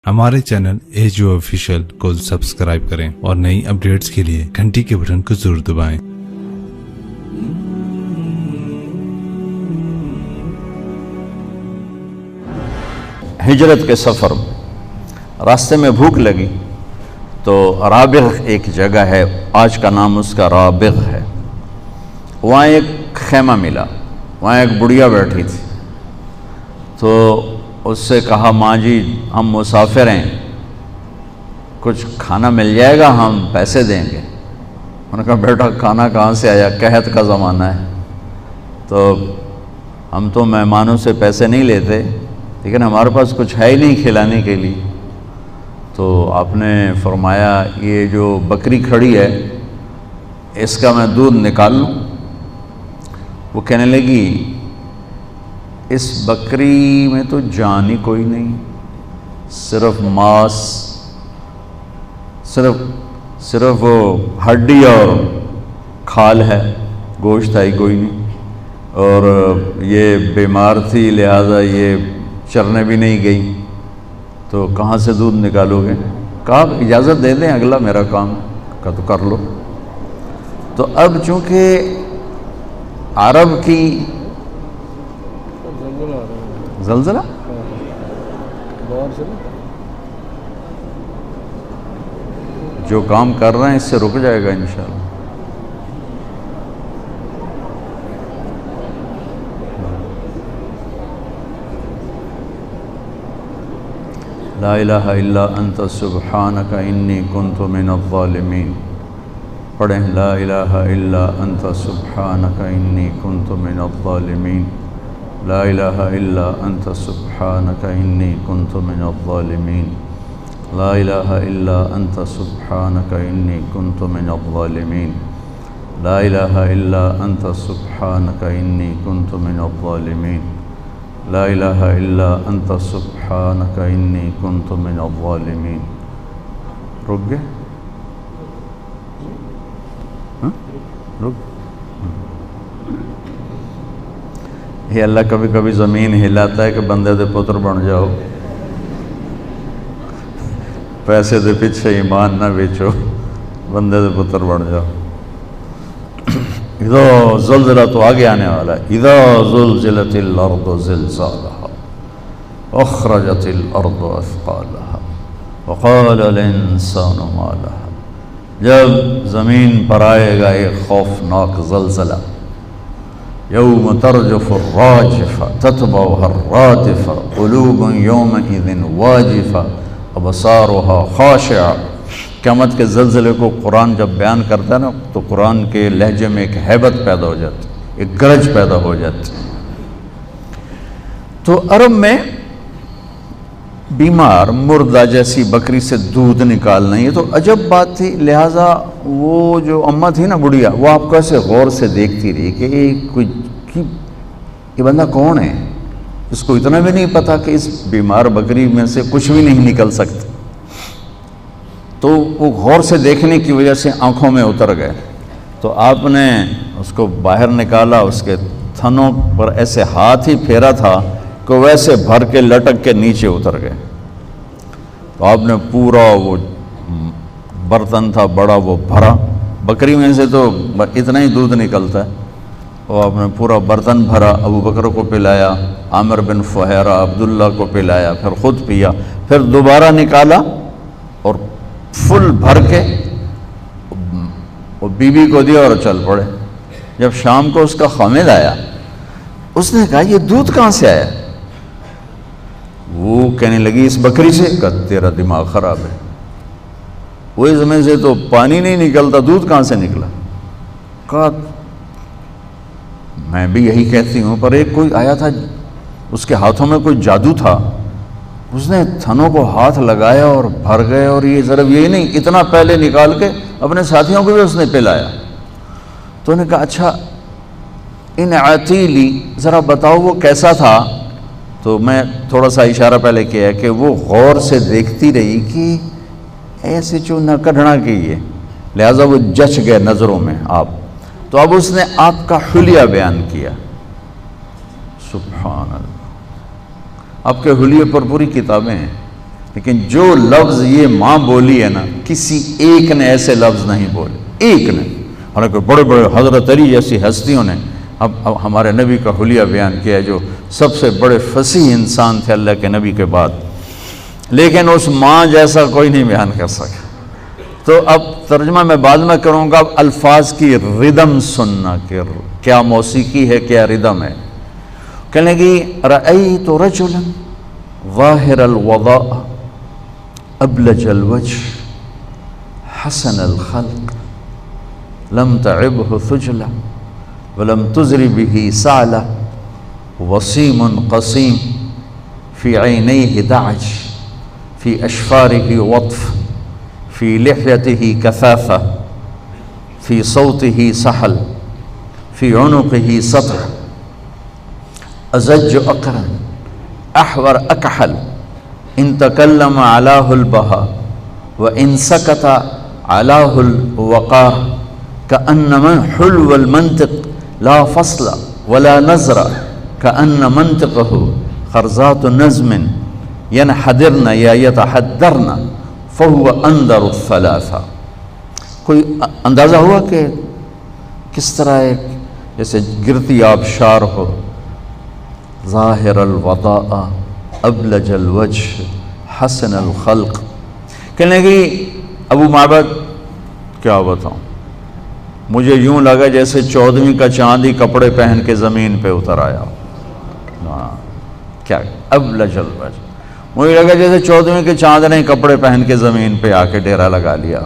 ہمارے channel AGO official کو subscribe کریں اور نئی اپڈیٹس کے لیے گھنٹی کے بٹن کو ضرور دبائیں۔ ہجرت کے سفر راستے میں بھوک لگی تو رابغ ایک جگہ ہے، آج کا نام اس کا رابغ ہے۔ وہاں ایک خیمہ ملا، وہاں ایک بڑھیا بیٹھی تھی، تو اس سے کہا ماں جی ہم مسافر ہیں، کچھ کھانا مل جائے گا، ہم پیسے دیں گے۔ انہوں نے کہا بیٹا کھانا کہاں سے آیا، قحط کا زمانہ ہے، تو ہم تو مہمانوں سے پیسے نہیں لیتے، لیکن ہمارے پاس کچھ ہے ہی نہیں کھلانے کے لیے۔ تو آپ نے فرمایا یہ جو بکری کھڑی ہے اس کا میں دودھ نکال لوں؟ وہ کہنے لگی اس بکری میں تو جان ہی کوئی نہیں، صرف ماس، صرف وہ ہڈی اور کھال ہے، گوشت ہے ہی کوئی نہیں، اور یہ بیمار تھی لہذا یہ چرنے بھی نہیں گئی، تو کہاں سے دودھ نکالو گے؟ کہا اجازت دے دیں اگلا میرا کام کا تو کر لو۔ تو اب چونکہ عرب کی زلزلہ جو کام کر رہے ہیں اس سے رک جائے گا انشاءاللہ۔ لا الہ الا انت سبحانک انی کنت من الظالمین۔ پڑھیں لا الہ الا انت سبحانک انی کنت من الظالمین، لا الہ الا انت سبحانک انی کنت من الظالمین، لا الہ الا انت سبحانک انی کنت من الظالمین، لا الہ الا انت سبحانک انی کنت من الظالمین، لا الہ الا انت سبحانک انی کنت من الظالمین۔ رک گئے؟ رک یہ اللہ کبھی کبھی زمین ہلاتا ہے کہ بندے دے پتر بن جاؤ، پیسے دے پیچھے ایمان نہ بیچو، بندے دے پتر بن جاؤ۔ اذا زلزلہ تو آگے آنے والا ہے، اذا زلزلت الارض زلزالها اخرجت الارض اثقالها وقال الانسان ما لها۔ جب زمین پر آئے گا ایک خوفناک زلزلہ، یوم ترجف الراجفہ تتبعها الرادفہ قلوب یومئذ واجفہ ابصارها خاشعہ۔ قیامت کے زلزلے کو قرآن جب بیان کرتا ہے نا تو قرآن کے لہجے میں ایک ہیبت پیدا ہو جاتی، ایک گرج پیدا ہو جاتی۔ تو عرب میں بیمار مردہ جیسی بکری سے دودھ نکالنا یہ تو عجب بات تھی، لہٰذا وہ جو اماں تھی نا بڑھیا، وہ آپ کو ایسے غور سے دیکھتی رہی کہ یہ بندہ کون ہے، اس کو اتنا بھی نہیں پتا کہ اس بیمار بکری میں سے کچھ بھی نہیں نکل سکتا۔ تو وہ غور سے دیکھنے کی وجہ سے آنکھوں میں اتر گئے، تو آپ نے اس کو باہر نکالا، اس کے تھنوں پر ایسے ہاتھ ہی پھیرا تھا کہ ویسے بھر کے لٹک کے نیچے اتر گئے۔ تو آپ نے پورا وہ برتن تھا بڑا وہ بھرا، بکری میں سے تو اتنا ہی دودھ نکلتا ہے، اور آپ نے پورا برتن بھرا، ابو بکر کو پلایا، عامر بن فہیرہ عبداللہ کو پلایا، پھر خود پیا، پھر دوبارہ نکالا اور فل بھر کے وہ بیوی کو دیا اور چل پڑے۔ جب شام کو اس کا خامد آیا، اس نے کہا یہ دودھ کہاں سے آیا؟ وہ کہنے لگی اس بکری سے۔ کہا تیرا دماغ خراب ہے، وہ اس میں سے تو پانی نہیں نکلتا، دودھ کہاں سے نکلا؟ کہا میں بھی یہی کہتی ہوں، پر ایک کوئی آیا تھا، اس کے ہاتھوں میں کوئی جادو تھا، اس نے تھنوں کو ہاتھ لگایا اور بھر گئے، اور یہ ضرب یہی نہیں اتنا پہلے نکال کے اپنے ساتھیوں کو بھی اس نے پلایا۔ تو انہوں نے کہا اچھا ان عتیلی ذرا بتاؤ وہ کیسا تھا؟ تو میں تھوڑا سا اشارہ پہلے کیا ہے کہ وہ غور سے دیکھتی رہی کہ ایسے چوں نہ کڑھنا کی ہے، لہٰذا وہ جچ گئے نظروں میں آپ۔ تو اب اس نے آپ کا حلیہ بیان کیا، سبحان اللہ، آپ کے حلیے پر پوری کتابیں ہیں، لیکن جو لفظ یہ ماں بولی ہے نا، کسی ایک نے ایسے لفظ نہیں بولے، ایک نے، حالانکہ بڑے بڑے حضرت علی جیسی ہستیوں نے اب ہمارے نبی کا حلیہ بیان کیا ہے، جو سب سے بڑے فصیح انسان تھے اللہ کے نبی کے بعد، لیکن اس ماں جیسا کوئی نہیں بیان کر سکا۔ تو اب ترجمہ میں بعد میں کروں گا، اب الفاظ کی ردم سننا کہ کیا موسیقی ہے، کیا ردم ہے۔ کہنے لگی رأیت رجلا ظاہر الوضاء ابلج الوجه حسن الخلق لم تعبه ثجلة ولم تزر به سعلة وسيم قصيم في عينيه دعج في أشفاره وطف في لحيته كثافة في صوته سحل في عنقه سطع أزج أقرن أحور أكحل إن تكلم علاه البهاء وإن سكت علاه الوقار كأن من حلو المنطق لا فصل ولا نظر كأن منطقه خرزات نظم ينحدرن یا يتحدرن فهو اندر الثلاثہ۔ کوئی اندازہ ہوا کہ کس طرح ایک جیسے گرتی آبشار ہو، ظاہر الوضاء ابلج الوجه حسن الخلق۔ کہنے لگی ابو معبد کیا بتاؤں، مجھے یوں لگا جیسے 14ویں کا چاند ہی کپڑے پہن کے زمین پہ اتر آیا۔ کیا ابلج الوجه، مجھے لگا جیسے 14ویں کے چاند نے کپڑے پہن کے زمین پہ آ کے ڈیرا لگا لیا۔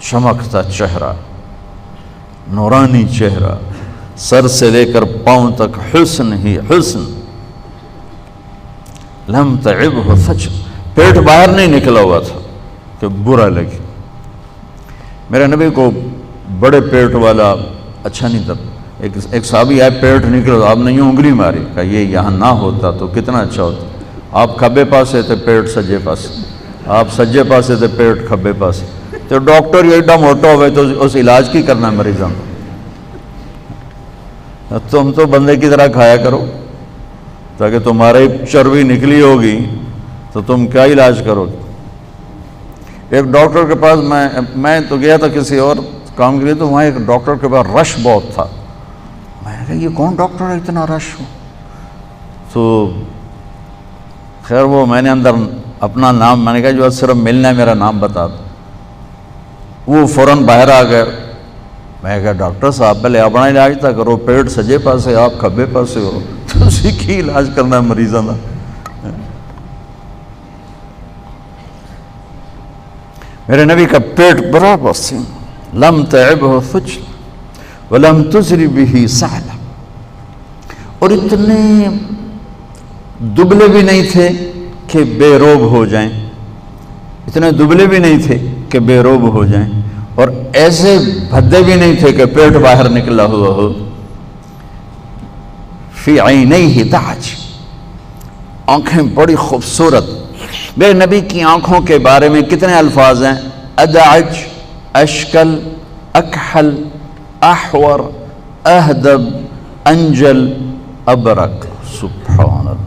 چمکتا چہرہ، نورانی چہرہ، سر سے لے کر پاؤں تک حسن ہی حسن، لم تعبہ فجر، پیٹ باہر نہیں نکلا ہوا تھا کہ برا لگے۔ میرے نبی کو بڑے پیٹ والا اچھا نہیں تھا۔ ایک صحابی آئے، پیٹ نکلا، آپ نے یوں انگلی ماری، کہا یہ یہاں نہ ہوتا تو کتنا اچھا ہوتا۔ آپ کھبے پاسے تھے، پیٹ سجے پاسے، آپ سجے پاسے تھے، پیٹ کھبے پاسے، تو ڈاکٹر یہ ایڈا موٹا ہوئے تو اس علاج کی کرنا مریضوں کو۔ تم تو بندے کی طرح کھایا کرو تاکہ تمہاری چربی نکلی ہوگی تو تم کیا علاج کرو گے۔ ایک ڈاکٹر کے پاس میں تو گیا تھا کسی اور کام کے لیے، تو وہاں ایک ڈاکٹر کے پاس رش بہت تھا۔ میں نے کہا یہ کون ڈاکٹر ہے اتنا رش ہو؟ تو خیر وہ میں نے اندر اپنا نام، میں نے کہا جو صرف ملنا ہے میرا نام بتا دو۔ وہ فوراً باہر آ گئے۔ میں نے کہا ڈاکٹر صاحب پہلے اپنا علاج تھا کرو، پیٹ سجے پاسے آپ کھبے پاسے ہو، تو اسی کی علاج کرنا ہے مریضوں کا۔ میرے نبی کا پیٹ برابر سے، لم تعبہ فجل ولم تزر بہ سعلہ، اور اتنے دبلے بھی نہیں تھے کہ بے روب ہو جائیں، اتنے دبلے بھی نہیں تھے کہ بے روب ہو جائیں، اور ایسے بھدے بھی نہیں تھے کہ پیٹ باہر نکلا ہوا ہو۔ فی عینیہ دعج، آنکھیں بڑی خوبصورت۔ میرے نبی کی آنکھوں کے بارے میں کتنے الفاظ ہیں؟ ادعج، اشکل، اکحل، احور، اہدب، انجل، ابرق۔ سبحان اللہ۔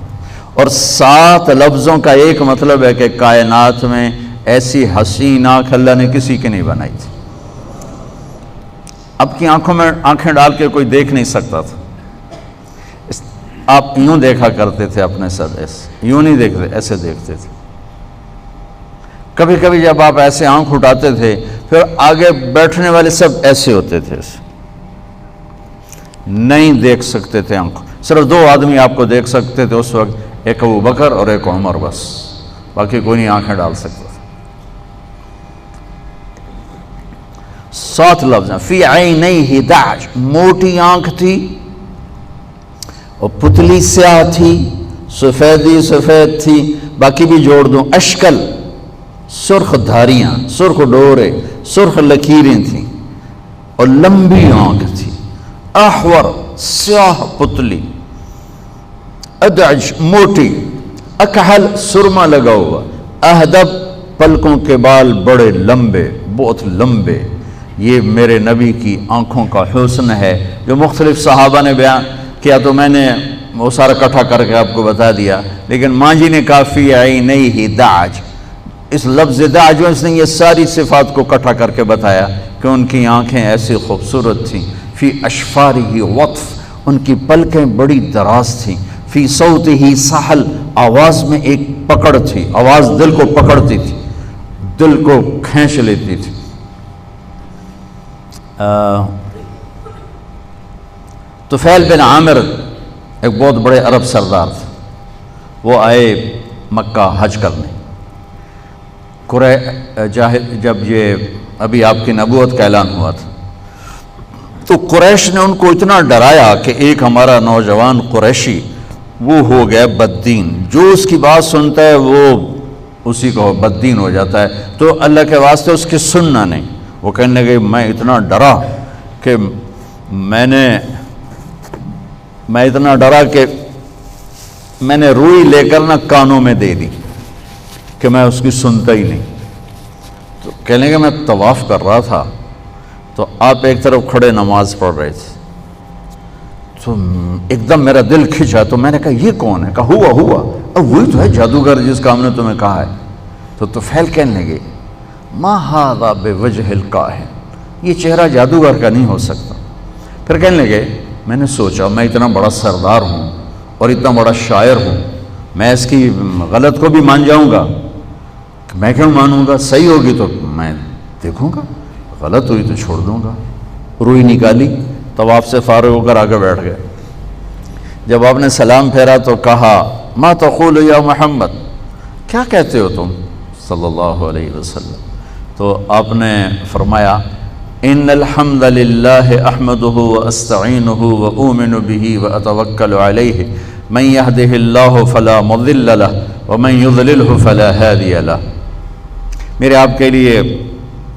اور 7 لفظوں کا ایک مطلب ہے کہ کائنات میں ایسی حسین آنکھ اللہ نے کسی کی نہیں بنائی تھی۔ اب کی آنکھوں میں آنکھیں ڈال کے کوئی دیکھ نہیں سکتا تھا۔ آپ یوں دیکھا کرتے تھے اپنے ساتھ، ایسے یوں نہیں دیکھتے، ایسے دیکھتے تھے۔ کبھی کبھی جب آپ ایسے آنکھ اٹھاتے تھے پھر آگے بیٹھنے والے سب ایسے ہوتے تھے، ایسے نہیں دیکھ سکتے تھے آنکھ۔ صرف 2 آدمی آپ کو دیکھ سکتے تھے اس وقت، ایک ابو بکر اور ایک عمر، بس باقی کوئی نہیں آنکھیں ڈال سکتا تھا۔ 7 لفظ ہیں۔ فی عینیہ دعج، موٹی آنکھ تھی اور پتلی سیاہ تھی، سفیدی سفید تھی، باقی بھی جوڑ دوں۔ اشکل، سرخ دھاریاں، سرخ ڈورے، سرخ لکیریں تھیں، اور لمبی آنکھ تھی۔ احور، سیاہ پتلی۔ ادعج، موٹی۔ اکحل، سرما لگا ہوا۔ اہدب، پلکوں کے بال بڑے لمبے، بہت لمبے۔ یہ میرے نبی کی آنکھوں کا حسن ہے جو مختلف صحابہ نے بیان کیا، تو میں نے وہ سارا اکٹھا کر کے آپ کو بتا دیا، لیکن ماں جی نے کہا فی عینیہ دعج، اس لفظ دعج میں اس نے یہ ساری صفات کو اکٹھا کر کے بتایا کہ ان کی آنکھیں ایسی خوبصورت تھیں، فی اشفارہ وطف، ان کی پلکیں بڑی دراز تھیں، فی صوتہ سحل، آواز میں ایک پکڑ تھی، آواز دل کو پکڑتی تھی، دل کو کھینچ لیتی تھی۔ طفیل بن عامر ایک بہت بڑے عرب سردار تھے، وہ آئے مکہ حج کرنے۔ جب یہ ابھی آپ کی نبوت کا اعلان ہوا تھا تو قریش نے ان کو اتنا ڈرایا کہ ایک ہمارا نوجوان قریشی وہ ہو گیا بددین، جو اس کی بات سنتا ہے وہ اسی کو بددین ہو جاتا ہے، تو اللہ کے واسطے اس کی سننا نہیں۔ وہ کہنے لگے میں اتنا ڈرا کہ میں اتنا ڈرا کہ میں نے روئی لے کر نہ کانوں میں دے دی کہ میں اس کی سنتا ہی نہیں۔ تو کہنے لگے میں طواف کر رہا تھا تو آپ ایک طرف کھڑے نماز پڑھ رہے تھے، تو ایک دم میرا دل کھنچا، تو میں نے کہا یہ کون ہے؟ کہا ہوا اب وہی تو ہے جادوگر جس کا ہم نے تمہیں کہا ہے۔ تو طفیل کہنے لگے ما ھذا بوجہ الکاہن، یہ چہرہ جادوگر کا نہیں ہو سکتا۔ پھر کہنے لگے میں نے سوچا میں اتنا بڑا سردار ہوں اور اتنا بڑا شاعر ہوں، میں اس کی غلط کو بھی مان جاؤں گا؟ میں کیوں مانوں گا؟ صحیح ہوگی تو میں دیکھوں گا، غلط ہوئی تو چھوڑ دوں گا۔ روئی نکالی، طواف سے فارغ ہو کر آگے بیٹھ گئے۔ جب آپ نے سلام پھیرا تو کہا ما تقول یا محمد، کیا کہتے ہو تم صلی اللہ علیہ وسلم؟ تو آپ نے فرمایا ان الحمد للہ احمدہ واستعینہ واؤمن بہ واتوکل علیہ من یہدہ اللہ فلا مضل لہ ومن یضللہ فلا ہادی لہ۔ میرے آپ کے لیے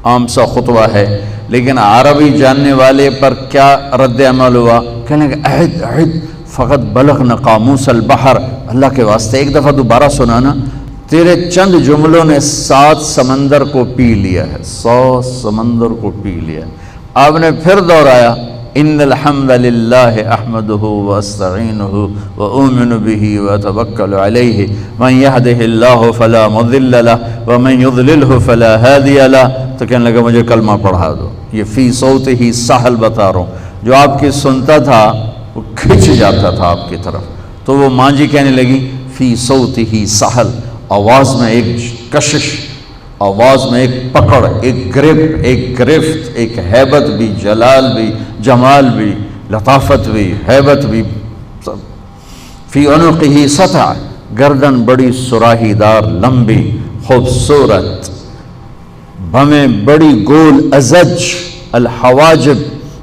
عام سا خطبہ ہے، لیکن عربی جاننے والے پر کیا رد عمل ہوا؟ کہنے کہ عہد فقط بلغنا قاموس البحر، اللہ کے واسطے ایک دفعہ دوبارہ سنانا، تیرے چند جملوں نے 7 سمندر کو پی لیا ہے، 100 سمندر کو پی لیا۔ آپ نے پھر دہرایا ان الحمد للہ احمدہ واستعینہ واؤمن بہ واتوکل علیہ من یہدہ اللہ فلا مضل لہ ومن یضللہ فلا ہادی لہ۔ تو کہنے لگا مجھے کلمہ پڑھا دو۔ یہ فی صوتہ سحل بتا رہا ہوں، جو آپ کی سنتا تھا وہ کھنچ جاتا تھا آپ کی طرف۔ تو وہ ماں جی کہنے لگی فی صوتہ سحل، آواز میں ایک کشش، آواز میں ایک پکڑ، ایک گرپ، ایک گرفت، ایک ہیبت بھی، جلال بھی، جمال بھی، لطافت بھی، ہیبت بھی۔ فی عنقہ سطع، گردن بڑی سراہی دار، لمبی، خوبصورت، بھمیں بڑی گول، ازج الحواجب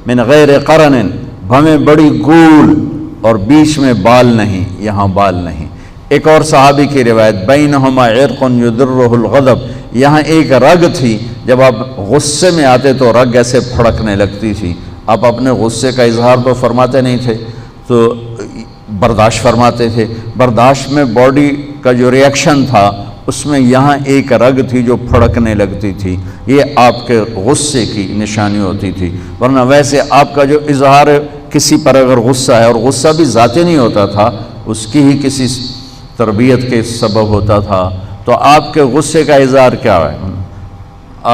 من غیر قرن، بھمیں بڑی گول اور بیچ میں بال نہیں، یہاں بال نہیں۔ ایک اور صحابی کی روایت بینہما عرق یدرہ الغضب، یہاں ایک رگ تھی، جب آپ غصے میں آتے تو رگ ایسے پھڑکنے لگتی تھی۔ آپ اپنے غصے کا اظہار تو فرماتے نہیں تھے، تو برداشت فرماتے تھے۔ برداشت میں باڈی کا جو ریئیکشن تھا اس میں یہاں ایک رگ تھی جو پھڑکنے لگتی تھی، یہ آپ کے غصے کی نشانی ہوتی تھی۔ ورنہ ویسے آپ کا جو اظہار کسی پر اگر غصہ ہے، اور غصہ بھی ذاتی نہیں ہوتا تھا، اس کی ہی کسی تربیت کے سبب ہوتا تھا، تو آپ کے غصے کا اظہار کیا ہے؟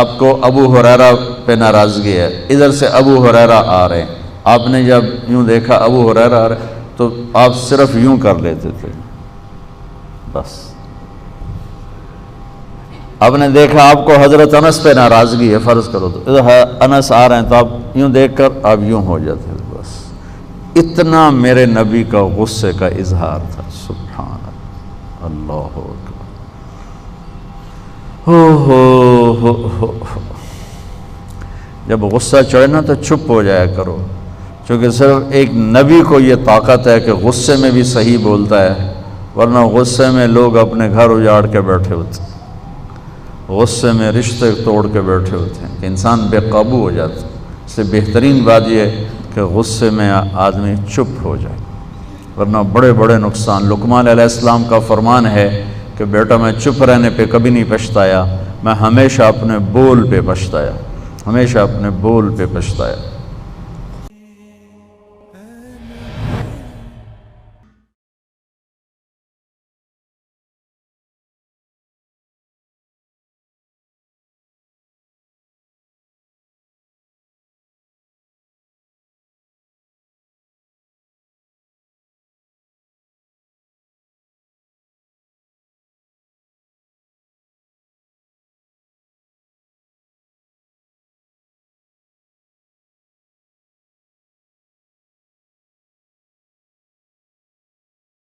آپ کو ابو ہریرہ پہ ناراضگی ہے، ادھر سے ابو ہریرہ آ رہے ہیں، آپ نے جب یوں دیکھا ابو ہریرہ آ رہے تو آپ صرف یوں کر لیتے تھے، بس۔ آپ نے دیکھا آپ کو حضرت انس پہ ناراضگی ہے، فرض کرو تو ادھر انس آ رہے ہیں تو آپ یوں دیکھ کر آپ یوں ہو جاتے تھے، بس۔ اتنا میرے نبی کا غصے کا اظہار تھا، سبحان اللہ اکبر۔ ہو جب غصہ چڑھے نا تو چپ ہو جایا کرو، چونکہ صرف ایک نبی کو یہ طاقت ہے کہ غصے میں بھی صحیح بولتا ہے، ورنہ غصے میں لوگ اپنے گھر اجاڑ کے بیٹھے ہوتے ہیں، غصے میں رشتے توڑ کے بیٹھے ہوتے ہیں، کہ انسان بے قابو ہو جاتا ہے۔ اس لیے بہترین بات یہ ہے کہ غصے میں آدمی چپ ہو جائے، ورنہ بڑے بڑے نقصان۔ لقمان علیہ السلام کا فرمان ہے کہ بیٹا میں چپ رہنے پہ کبھی نہیں پچھتایا، میں ہمیشہ اپنے بول پہ پچھتایا، ہمیشہ اپنے بول پہ پچھتایا۔